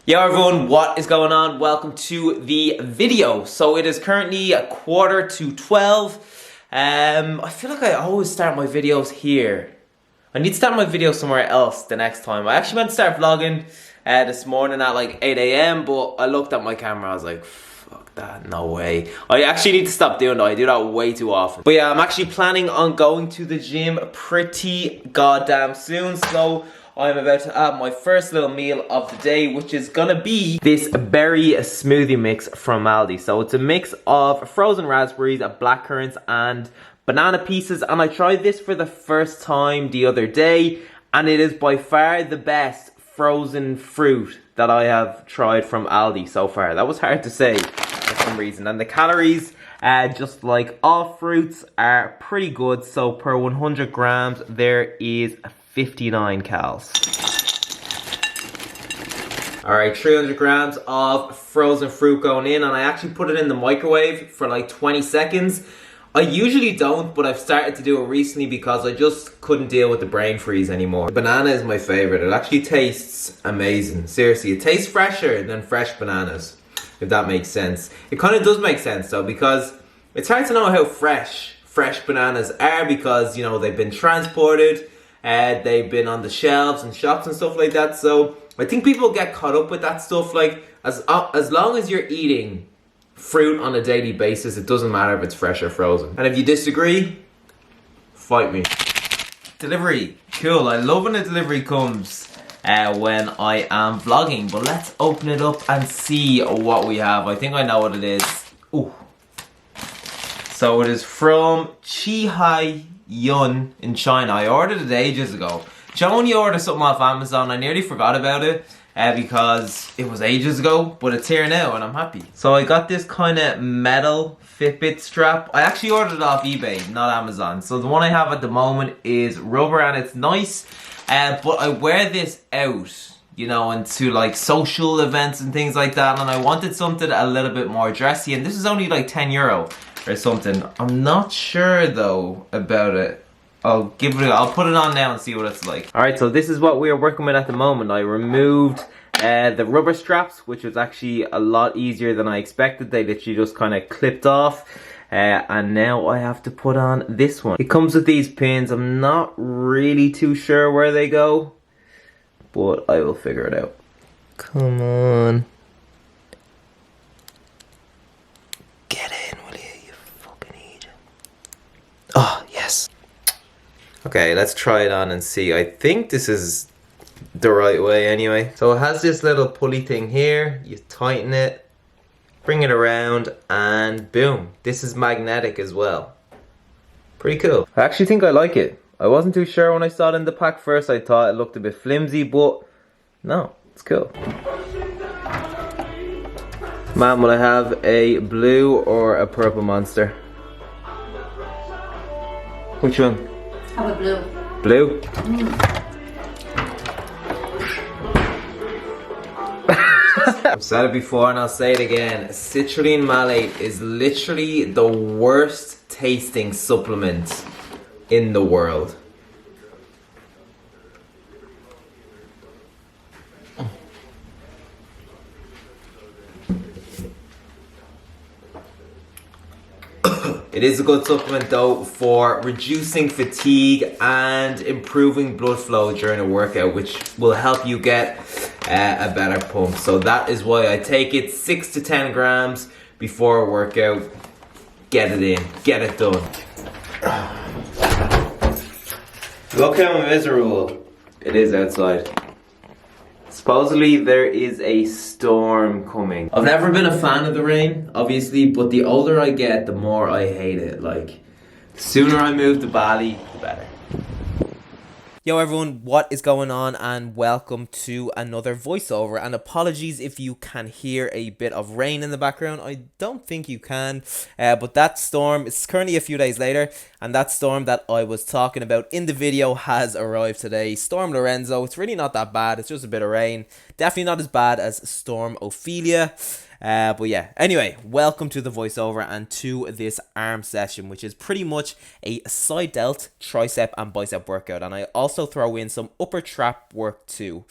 Yo everyone, what is going on? Welcome to the video. So it is currently 11:45. I feel like I always start my videos here. I need to start my video somewhere else the next time. I actually meant to start vlogging this morning at like 8 a.m. but I looked at my camera, I was like, fuck that, no way. I actually need to stop doing that. I do that way too often. But yeah, I'm actually planning on going to the gym pretty goddamn soon. So I'm about to have my first little meal of the day, which is gonna be this berry smoothie mix from Aldi. So it's a mix of frozen raspberries, blackcurrants, and banana pieces. And I tried this for the first time the other day, and it is by far the best frozen fruit that I have tried from Aldi so far. That was hard to say for some reason. And the calories, just like all fruits, are pretty good. So per 100 grams, there is 59 calories. Alright, 300 grams of frozen fruit going in, and I actually put it in the microwave for like 20 seconds. I usually don't, but I've started to do it recently because I just couldn't deal with the brain freeze anymore. Banana is my favorite. It actually tastes amazing. Seriously, it tastes fresher than fresh bananas, if that makes sense. It kind of does make sense though, because it's hard to know how fresh bananas are because, you know, they've been transported. They've been on the shelves and shops and stuff like that. So I think people get caught up with that stuff. Like as long as you're eating fruit on a daily basis, it doesn't matter if it's fresh or frozen. And if you disagree, fight me. Delivery, cool. I love when a delivery comes when I am vlogging. But let's open it up and see what we have. I think I know what it is. Ooh. So it is from Qihai Yun in China. I ordered it ages ago. Do you know when you order something off Amazon? I nearly forgot about it because it was ages ago, but it's here now and I'm happy. So I got this kind of metal Fitbit strap. I actually ordered it off eBay, not Amazon. So the one I have at the moment is rubber and it's nice, but I wear this out, you know, into like social events and things like that, and I wanted something a little bit more dressy, and this is only like €10 or something. I'm not sure though about it. I'll put it on now and see what it's like. Alright, so this is what we are working with at the moment. I removed the rubber straps, which was actually a lot easier than I expected. They literally just kind of clipped off. And now I have to put on this one. It comes with these pins. I'm not really too sure where they go, but I will figure it out. Come on. Get in, will you fucking idiot. Oh, yes. Okay, let's try it on and see. I think this is the right way anyway. So it has this little pulley thing here. You tighten it, bring it around, and boom. This is magnetic as well. Pretty cool. I actually think I like it. I wasn't too sure when I saw it in the pack first. I thought it looked a bit flimsy, but no, it's cool. Man, will I have a blue or a purple monster? Which one? Have a blue. Blue? I've said it before and I'll say it again. Citrulline Malate is literally the worst tasting supplement in the world. It is a good supplement though for reducing fatigue and improving blood flow during a workout, which will help you get a better pump. So that is why I take it 6 to 10 grams before a workout. Get it in, get it done. Look how miserable it is outside. Supposedly there is a storm coming. I've never been a fan of the rain, obviously, but the older I get, the more I hate it. Like, the sooner I move to Bali, the better. Yo everyone, what is going on, and welcome to another voiceover. And apologies if you can hear a bit of rain in the background. I don't think you can, but that storm, it's currently a few days later, and that storm that I was talking about in the video has arrived today. Storm Lorenzo. It's really not that bad, it's just a bit of rain. Definitely not as bad as Storm Ophelia. But yeah, anyway, welcome to the voiceover and to this arm session, which is pretty much a side delt, tricep and bicep workout, and I also throw in some upper trap work too.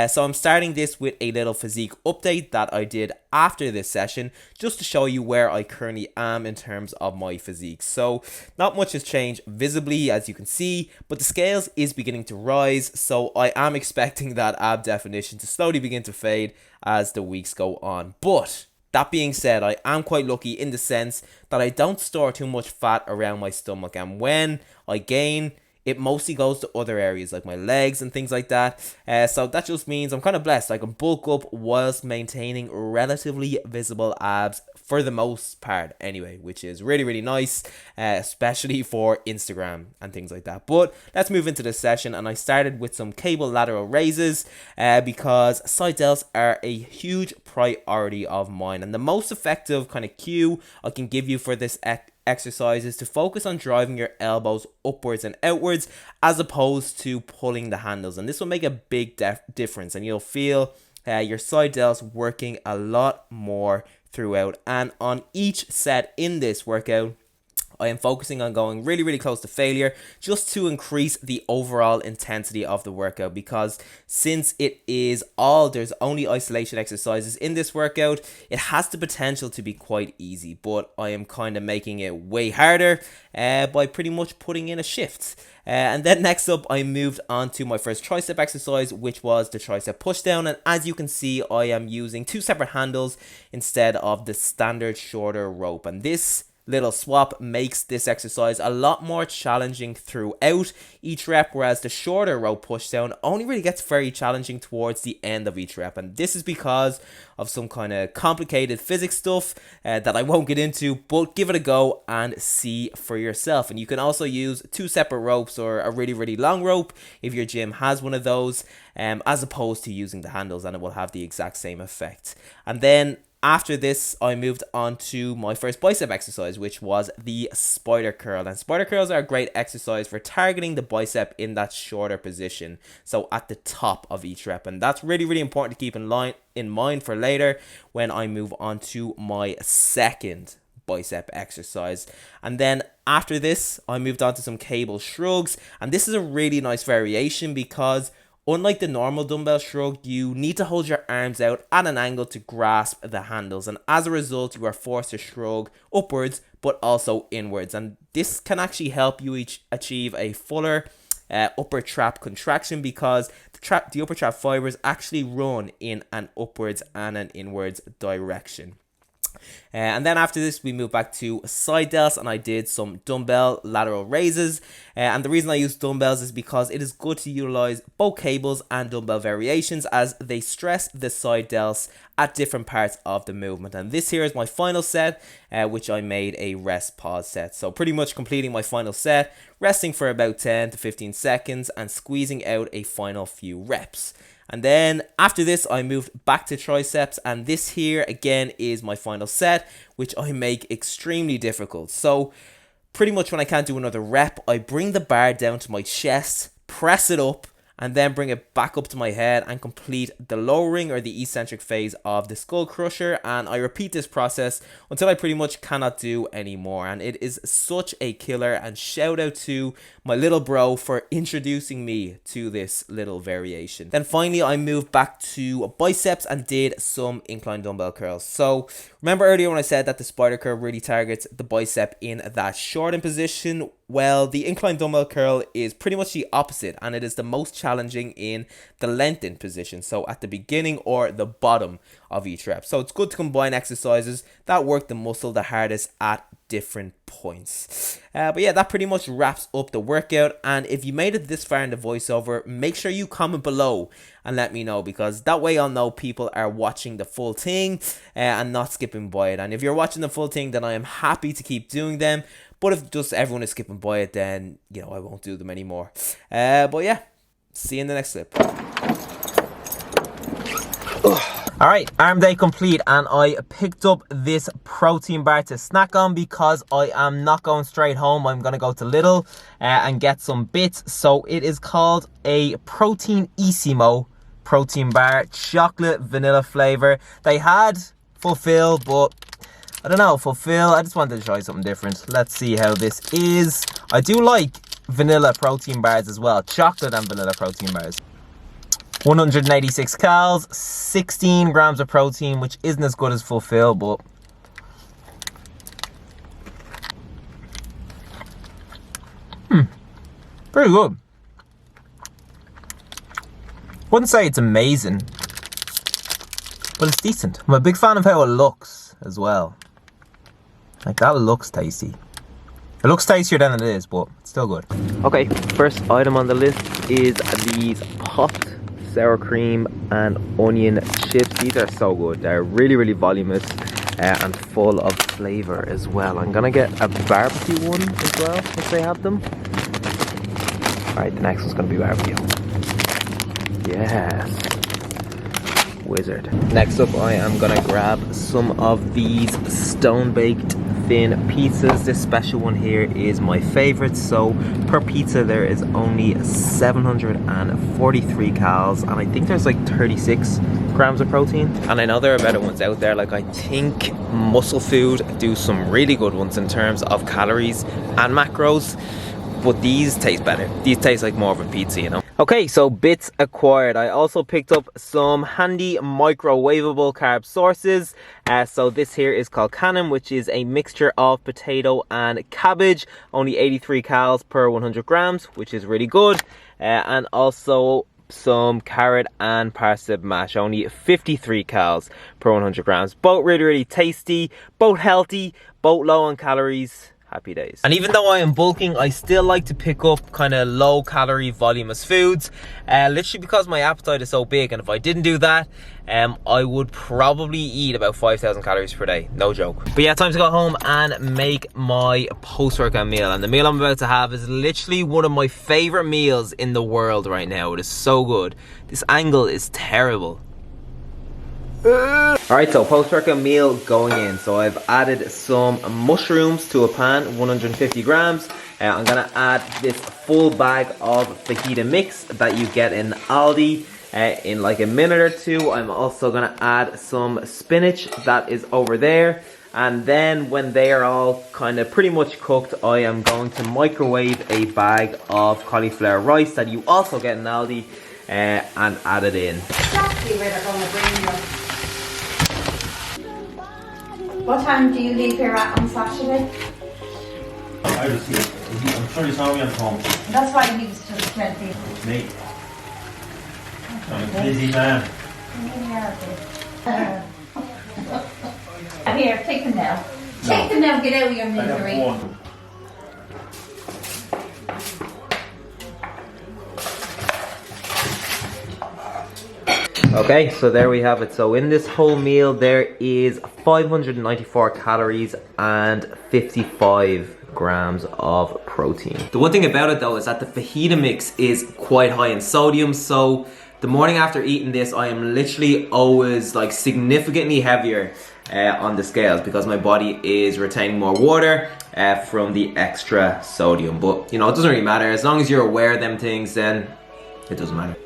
So I'm starting this with a little physique update that I did after this session, just to show you where I currently am in terms of my physique. So not much has changed visibly, as you can see, but the scales is beginning to rise, so I am expecting that ab definition to slowly begin to fade as the weeks go on. But that being said, I am quite lucky in the sense that I don't store too much fat around my stomach, and when I gain, it mostly goes to other areas like my legs and things like that. So that just means I'm kind of blessed. I can bulk up whilst maintaining relatively visible abs for the most part anyway, which is really, really nice, especially for Instagram and things like that. But let's move into this session, and I started with some cable lateral raises because side delts are a huge priority of mine, and the most effective kind of cue I can give you for this exercise is to focus on driving your elbows upwards and outwards as opposed to pulling the handles, and this will make a big difference, and you'll feel your side delts working a lot more throughout. And on each set in this workout, I am focusing on going really, really close to failure just to increase the overall intensity of the workout, because since there's only isolation exercises in this workout, it has the potential to be quite easy, but I am kind of making it way harder by pretty much putting in a shift. And then next up, I moved on to my first tricep exercise, which was the Tricep Pushdown. And as you can see, I am using two separate handles instead of the standard shorter rope. And this little swap makes this exercise a lot more challenging throughout each rep, whereas the shorter rope pushdown only really gets very challenging towards the end of each rep. And this is because of some kind of complicated physics stuff that I won't get into, but give it a go and see for yourself. And you can also use two separate ropes or a really, really long rope if your gym has one of those, as opposed to using the handles, and it will have the exact same effect. And then after this, I moved on to my first bicep exercise, which was the spider curl. And spider curls are a great exercise for targeting the bicep in that shorter position, so at the top of each rep. And that's really, really important to keep in mind for later when I move on to my second bicep exercise. And then after this, I moved on to some cable shrugs. And this is a really nice variation because unlike the normal dumbbell shrug, you need to hold your arms out at an angle to grasp the handles, and as a result, you are forced to shrug upwards but also inwards, and this can actually help you achieve a fuller upper trap contraction because the upper trap fibers actually run in an upwards and an inwards direction. And then after this, we moved back to side delts, and I did some dumbbell lateral raises. And the reason I use dumbbells is because it is good to utilize both cables and dumbbell variations, as they stress the side delts at different parts of the movement. And this here is my final set, which I made a rest pause set. So pretty much completing my final set, resting for about 10 to 15 seconds and squeezing out a final few reps. And then after this, I moved back to triceps, and this here again is my final set, which I make extremely difficult. So pretty much when I can't do another rep, I bring the bar down to my chest, press it up, and then bring it back up to my head and complete the lowering or the eccentric phase of the skullcrusher. And I repeat this process until I pretty much cannot do anymore. And it is such a killer, and shout out to my little bro for introducing me to this little variation. Then finally, I moved back to biceps and did some incline dumbbell curls. So remember earlier when I said that the spider curl really targets the bicep in that shortened position? Well, the incline dumbbell curl is pretty much the opposite, and it is the most challenging in the lengthened position, so at the beginning or the bottom of each rep. So it's good to combine exercises that work the muscle the hardest at different points. But yeah, that pretty much wraps up the workout. And if you made it this far in the voiceover, make sure you comment below and let me know, because that way I'll know people are watching the full thing and not skipping by it. And if you're watching the full thing, then I am happy to keep doing them. But if just everyone is skipping by it, then, you know, I won't do them anymore. But yeah, see you in the next clip. Alright, arm day complete, and I picked up this protein bar to snack on because I am not going straight home. I'm going to go to Lidl and get some bits. So it is called a Protein-issimo protein bar, chocolate vanilla flavor. They had Fulfill, but I don't know, Fulfill, I just wanted to try something different. Let's see how this is. I do like vanilla protein bars as well, chocolate and vanilla protein bars. 186 calories, 16 grams of protein, which isn't as good as Fulfill, but pretty good. Wouldn't say it's amazing, but it's decent. I'm a big fan of how it looks as well. Like, that looks tasty. It looks tastier than it is, but it's still good. Okay, first item on the list is these popped sour cream and onion chips. These are so good. They're really, really voluminous and full of flavor as well. I'm gonna get a barbecue one as well if they have them. Alright, the next one's gonna be barbecue. Yes. Wizard. Next up, I am gonna grab some of these stone-baked thin pizzas. This special one here is my favorite. So per pizza there is only 743 calories, and I think there's like 36 grams of protein. And I know there are better ones out there. Like, I think Muscle Food do some really good ones in terms of calories and macros, but these taste better. These taste like more of a pizza, you know. Okay, so bits acquired. I also picked up some handy microwavable carb sources. So this here is called Cannon, which is a mixture of potato and cabbage. Only 83 calories per 100 grams, which is really good. And also some carrot and parsnip mash, only 53 calories per 100 grams. Both really, really tasty, both healthy, both low on calories. Happy days. And even though I am bulking, I still like to pick up kind of low calorie voluminous foods, literally because my appetite is so big, and if I didn't do that, I would probably eat about 5,000 calories per day, no joke. But yeah, time to go home and make my post-workout meal. And the meal I'm about to have is literally one of my favorite meals in the world right now. It is so good. This angle is terrible. Alright, so post-workout meal going in. So I've added some mushrooms to a pan, 150 grams. I'm gonna add this full bag of fajita mix that you get in Aldi in like a minute or two. I'm also gonna add some spinach that is over there. And then when they are all kind of pretty much cooked, I am going to microwave a bag of cauliflower rice that you also get in Aldi and add it in. Exactly where they're going to bring you. What time do you leave here at on Saturday? I just see it. I'm sure you saw me on the phone. That's why he was just plenty. Me. I'm a busy man. Here, take them now. Take them now, get out of your I misery. have one. Okay, so there we have it. So in this whole meal there is 594 calories and 55 grams of protein. The one thing about it though is that the fajita mix is quite high in sodium, so the morning after eating this I am literally always like significantly heavier on the scales because my body is retaining more water from the extra sodium. But you know, it doesn't really matter. As long as you're aware of them things, then it doesn't matter.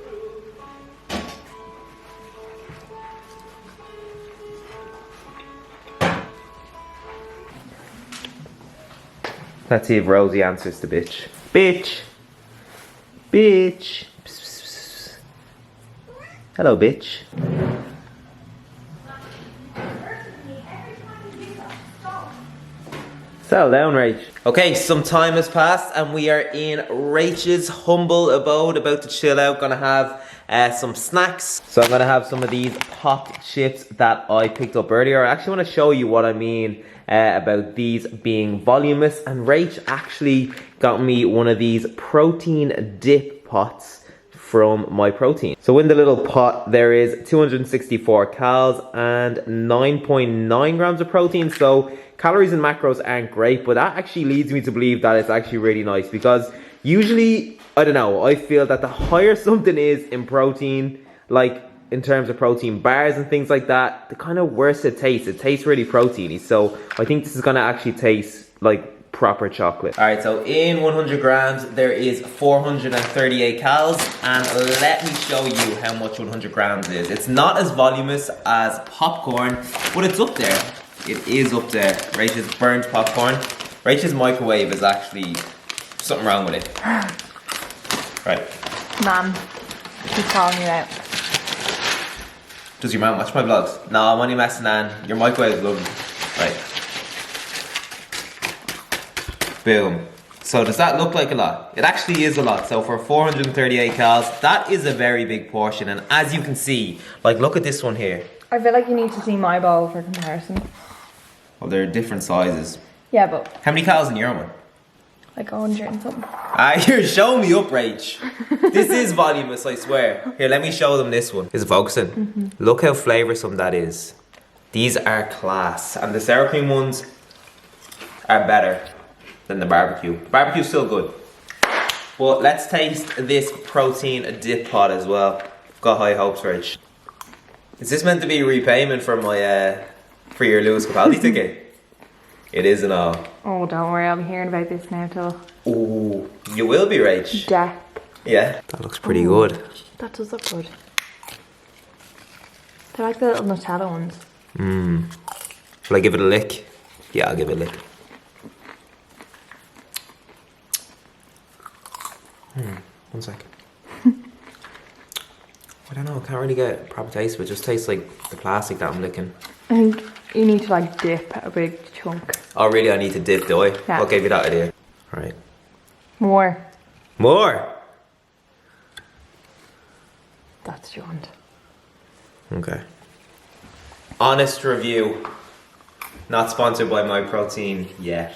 Let's see if Rosie answers the bitch. Bitch! Bitch! Psst, psst, psst. Hello, bitch. Settle down, Rach. Okay, some time has passed and we are in Rach's humble abode, about to chill out. Gonna have some snacks. So I'm gonna have some of these popped chips that I picked up earlier. I actually want to show you what I mean about these being voluminous. And Rach actually got me one of these protein dip pots from My Protein. So in the little pot there is 264 calories and 9.9 grams of protein. So calories and macros aren't great, but that actually leads me to believe that it's actually really nice, because usually, I don't know, I feel that the higher something is in protein, like in terms of protein bars and things like that, the kind of worse it tastes. It tastes really proteiny. So I think this is gonna actually taste like proper chocolate. All right, so in 100 grams, there is 438 calories, and let me show you how much 100 grams is. It's not as voluminous as popcorn, but it's up there. It is up there. Rachel's burnt popcorn. Rachel's microwave is actually something wrong with it. Right. Mom, she's calling you out. Does your mum watch my vlogs? No, I'm only messing, Nan. Your microwave is lovely. Right. Boom. So does that look like a lot? It actually is a lot. So for 438 calories, that is a very big portion. And as you can see, like look at this one here. I feel like you need to see my bowl for comparison. Well, they're different sizes. Yeah, but How many calories in your one? like 100 and something. Ah, you're showing me up, Rach. This is voluminous, I swear. Here, let me show them this one. Is it focusing? Look how flavoursome that is. These are class. And the sour cream ones are better than the barbecue. The barbecue's still good. Well, let's taste this protein dip pot as well. Got high hopes, Rach. Is this meant to be repayment for my for your Lewis Capaldi ticket? It is and all. Oh, don't worry, I'll be hearing about this now till Ooh, you will be, Rach. death. Yeah, that looks pretty good. That does look good. They're like the little Nutella ones. Will I give it a lick? Yeah, I'll give it a lick. One sec. I don't know, I can't really get a proper taste of it. It just tastes like the plastic that I'm licking. I think you need to like dip a big chunk. Oh really, I need to dip, do I? Yeah. What gave you that idea? Alright. More. More? That's what you want. Okay. Honest review. Not sponsored by My Protein yet.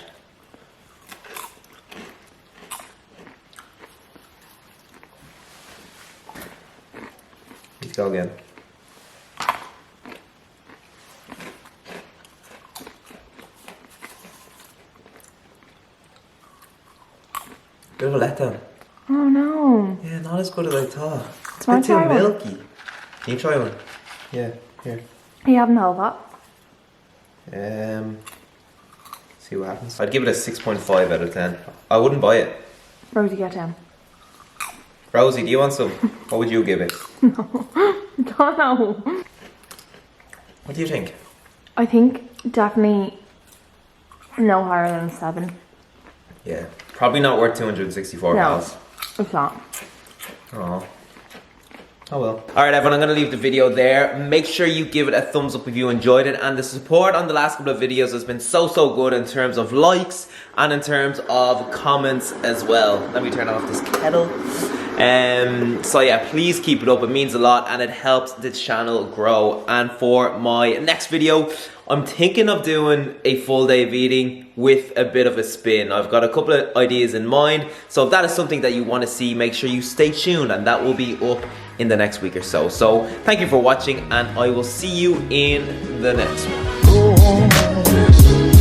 Let's go again. Bit of a letdown. Oh no. Yeah, not as good as I thought. It's a Wanna bit too try one? milky. Can you try one? Yeah, here. You haven't held that. See what happens. I'd give it a 6.5 out of 10. I wouldn't buy it. Rosie, get down. Rosie, do you want some? What would you give it? Don't know. What do you think? I think definitely no higher than 7. Yeah, probably not worth 264 No, calories. it's not. Oh. Oh well. Alright everyone, I'm going to leave the video there. Make sure you give it a thumbs up if you enjoyed it. And the support on the last couple of videos has been so good in terms of likes and in terms of comments as well. Let me turn off this kettle. So yeah, please keep it up. It means a lot and it helps the channel grow. And for my next video, I'm thinking of doing a full day of eating with a bit of a spin. I've got a couple of ideas in mind. So if that is something that you want to see, make sure you stay tuned and that will be up in the next week or so. So thank you for watching and I will see you in the next one.